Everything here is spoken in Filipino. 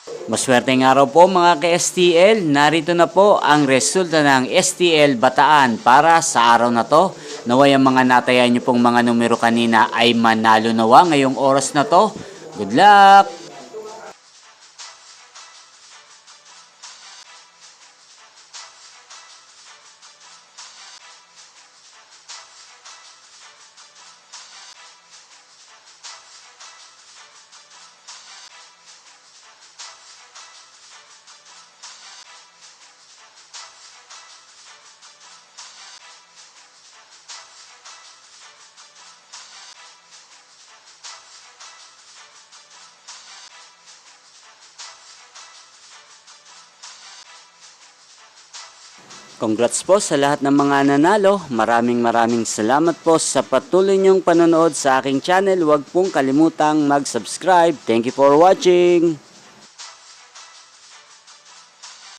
Maswerteng araw po mga ka-STL, narito na po ang resulta ng STL Bataan para sa araw na to. Naway ang mga natayan nyo pong mga numero kanina ay manalo nawa ngayong oras na to. Good luck! Congrats po sa lahat ng mga nanalo. Maraming salamat po sa patuloy niyong panonood sa aking channel. Huwag pong kalimutang mag-subscribe. Thank you for watching.